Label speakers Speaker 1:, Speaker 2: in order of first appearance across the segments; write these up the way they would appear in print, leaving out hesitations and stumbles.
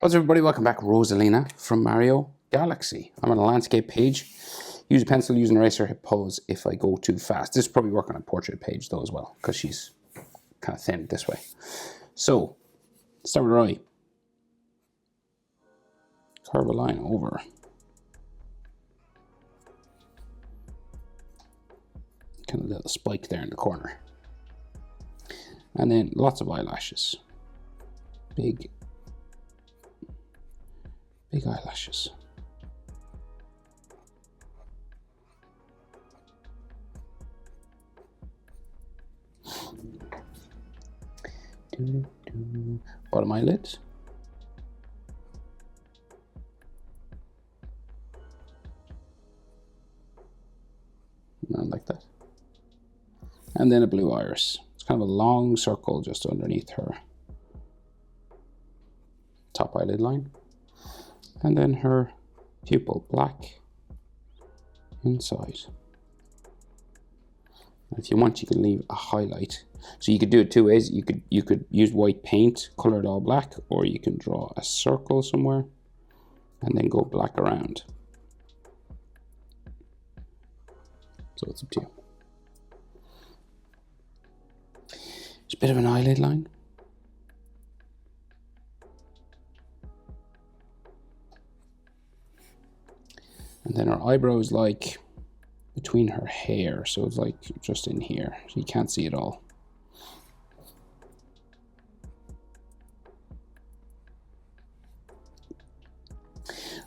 Speaker 1: What's up, everybody? Welcome back. Rosalina from Mario Galaxy. I'm on a landscape page. Use a pencil, use an eraser, hit pause if I go too fast. This is probably work on a portrait page though as well, because she's kind of thin this way. So, start with her eye. Curve a line over. Kind of a little spike there in the corner. And then lots of eyelashes. Big eyelashes. Bottom eyelid. And like that. And then a blue iris. It's kind of a long circle just underneath her top eyelid line. And then her pupil, black inside. If you want, you can leave a highlight. So you could do it two ways. You could use white paint, color it all black, or you can draw a circle somewhere and then go black around. So it's up to you. It's a bit of an eyelid line. And then her eyebrows like between her hair, so it's like just in here, so you can't see it all.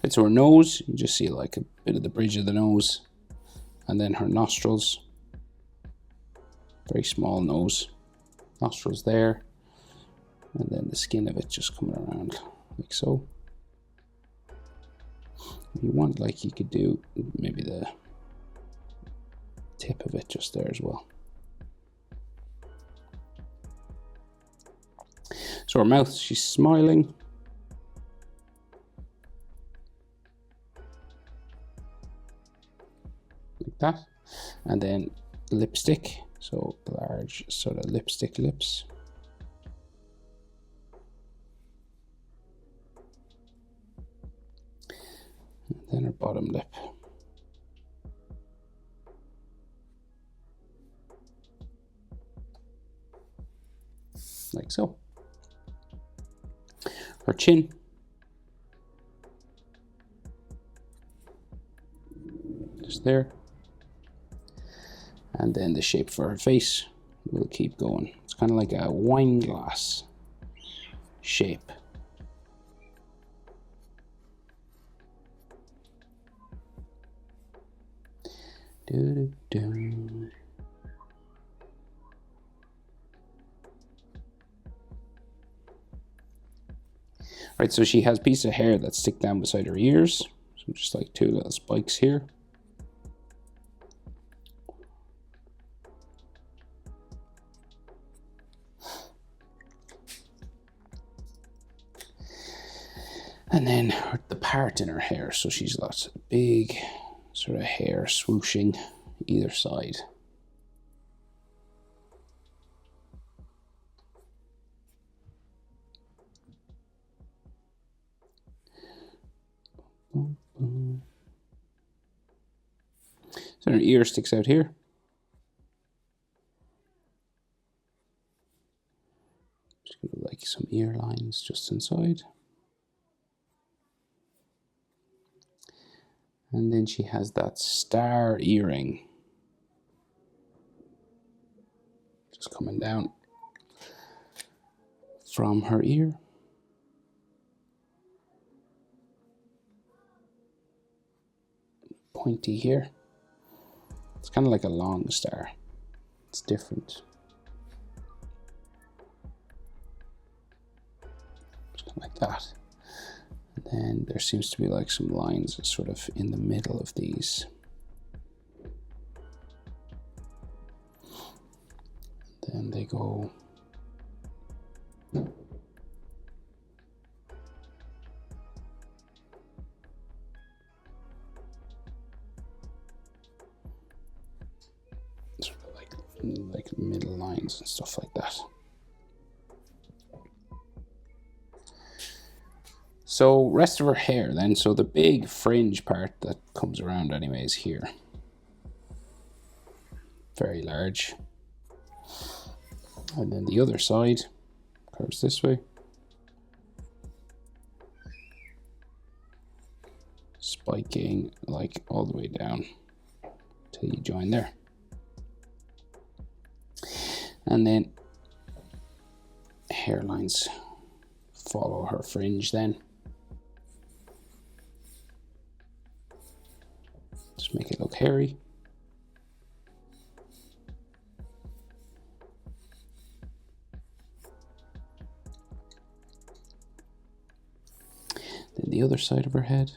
Speaker 1: Right, so her nose, you just see like a bit of the bridge of the nose, and then her nostrils, very small nose, nostrils there, and then the skin of it just coming around like so. If you want, like, you could do maybe the tip of it just there as well. So her mouth, she's smiling. Like that. And then lipstick, so large sort of lipstick lips. And then her bottom lip. Like so. Her chin. Just there. And then the shape for her face. We'll keep going. It's kind of like a wine glass shape. Right, so she has a piece of hair that stick down beside her ears. So just like two little spikes here. And then the part in her hair, so she's got big sort of hair swooshing either side. So her ear sticks out here. Just got like some ear lines just inside. And then she has that star earring just coming down from her ear. Pointy here. It's kind of like a long star. It's different. Just kind of like that. And then there seems to be like some lines sort of in the middle of these. Then they go sort of like middle lines and stuff like that. So rest of her hair then, so the big fringe part that comes around anyway is here. Very large. And then the other side curves this way. Spiking like all the way down till you join there. And then hairlines follow her fringe then. Just make it look hairy. Then the other side of her head.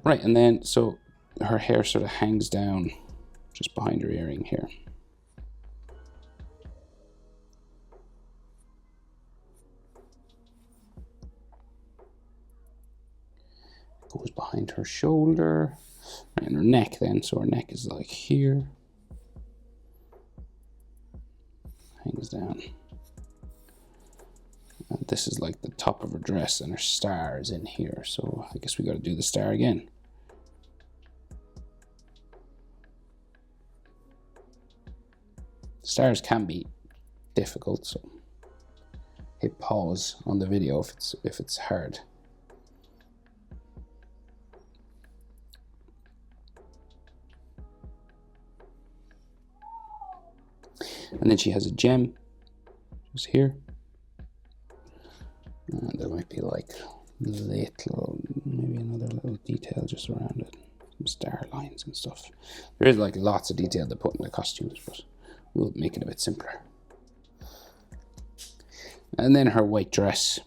Speaker 1: Right, and then so her hair sort of hangs down just behind her earring here. Goes behind her shoulder, right, and her neck then, so her neck is like here. Hangs down. And this is like the top of her dress, and her star is in here, so I guess we got to do the star again. Stars can be difficult, so hit pause on the video if it's hard. And then she has a gem just here. And there might be like little, maybe another little detail just around it. Some star lines and stuff. There is like lots of detail to put in the costumes, but we'll make it a bit simpler. And then her white dress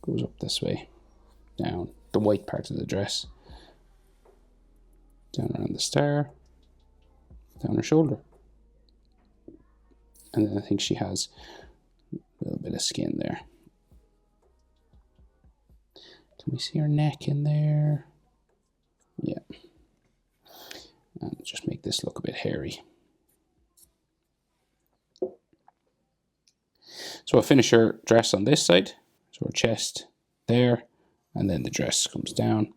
Speaker 1: goes up this way, down the white part of the dress, down around the star, down her shoulder. And then I think she has a little bit of skin there. Can we see her neck in there? Yeah. And just make this look a bit hairy. So I'll finish her dress on this side. So her chest there, and then the dress comes down.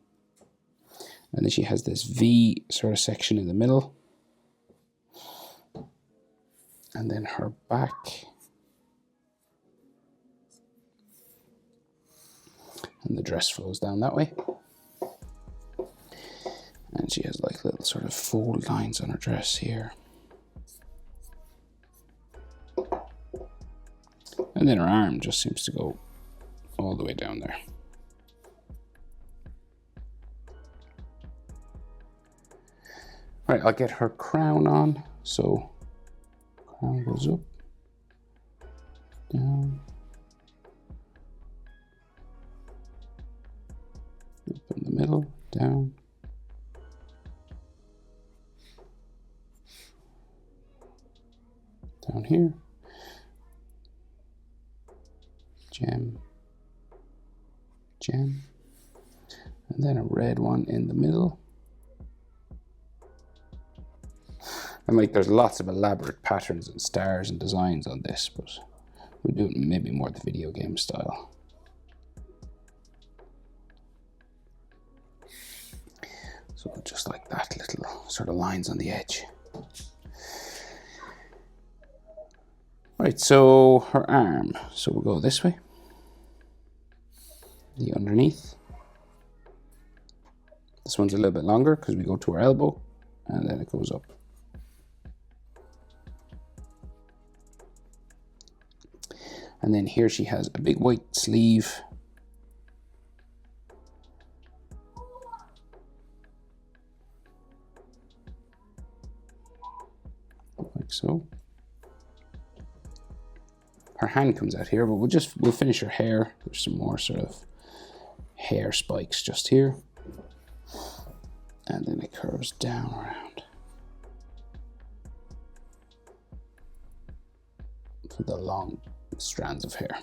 Speaker 1: And then she has this V sort of section in the middle. And then her back. And the dress flows down that way. And she has like little sort of fold lines on her dress here. And then her arm just seems to go all the way down there. Right, I'll get her crown on. So crown goes up, down, up in the middle, down, down here, gem, gem, and then a red one in the middle. And like there's lots of elaborate patterns and stars and designs on this, but we'll do it maybe more the video game style. So just like that, little sort of lines on the edge. Right, so her arm. So we'll go this way. The underneath. This one's a little bit longer because we go to her elbow and then it goes up. And then here she has a big white sleeve. like so. Her hand comes out here, but we'll finish her hair. There's some more sort of hair spikes just here. And then it curves down around for the long strands of hair.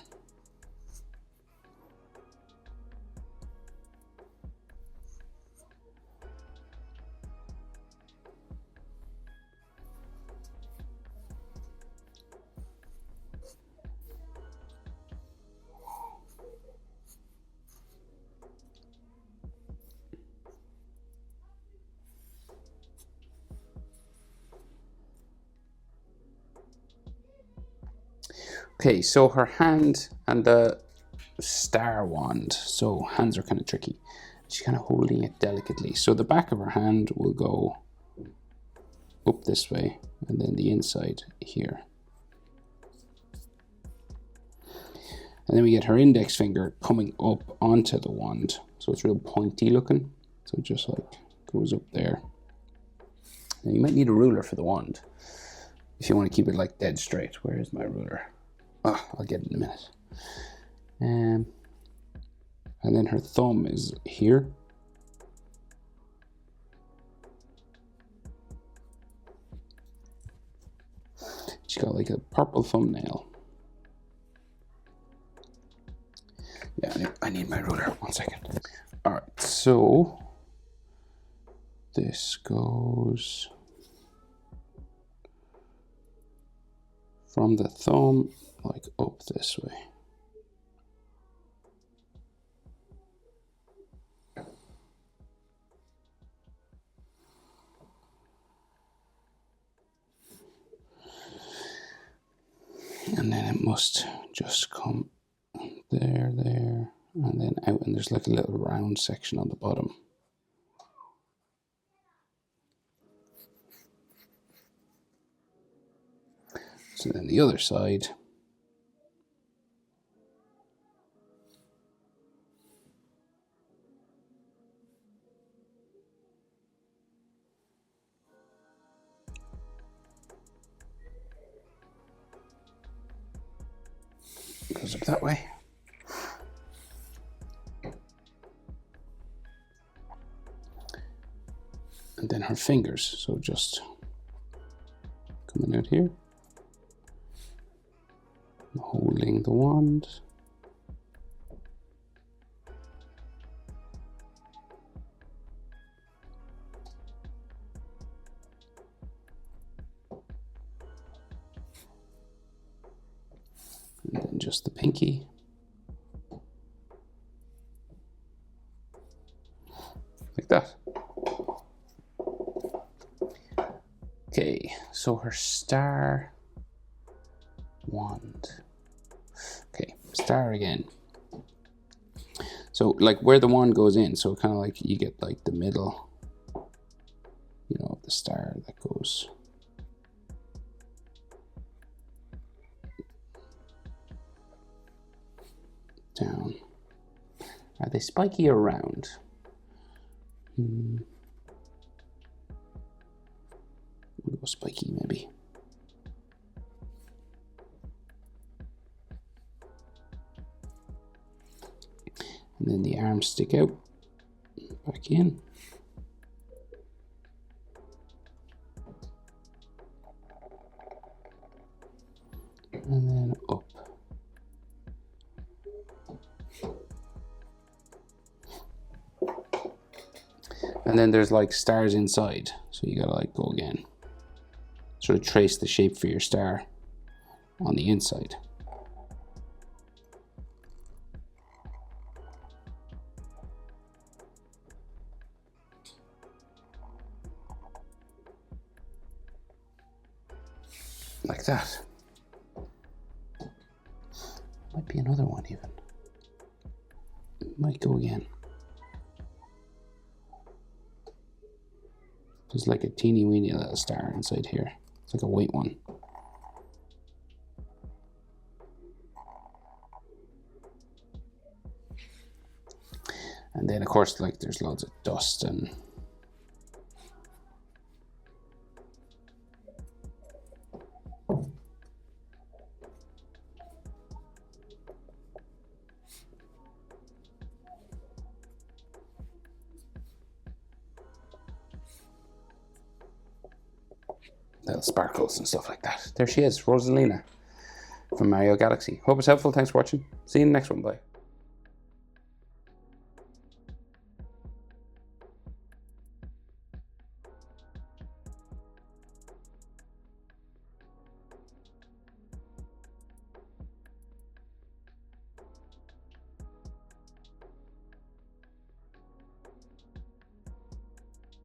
Speaker 1: Okay, so her hand and the star wand. So hands are kind of tricky. She's kind of holding it delicately. So the back of her hand will go up this way, and then the inside here. And then we get her index finger coming up onto the wand. So it's real pointy looking. So it just like goes up there. Now you might need a ruler for the wand if you want to keep it like dead straight. Where is my ruler? Oh, I'll get it in a minute. And then her thumb is here. She's got like a purple thumbnail. Yeah, I need my ruler. 1 second. All right, so this goes from the thumb like up this way. And then it must just come there, and then out, and there's like a little round section on the bottom. So then the other side, goes up that way. And then her fingers, so just coming out here, holding the wand. And then just the pinky. Like that. Okay, so her star wand. Okay, star again. So like where the wand goes in, so kind of like you get like the middle, you know, the star that goes down. Are they spiky or round? We'll go spiky maybe. And then the arms stick out, back in. And then up. And then there's like stars inside, so you gotta like go again. Sort of trace the shape for your star on the inside. Like that. Might be another one even. Might go again. There's like a teeny weeny little star inside here. It's like a white one. And then of course like there's loads of dust and little sparkles and stuff like that. There she is, Rosalina from Mario Galaxy. Hope it's helpful. Thanks for watching. See you in the next one. Bye.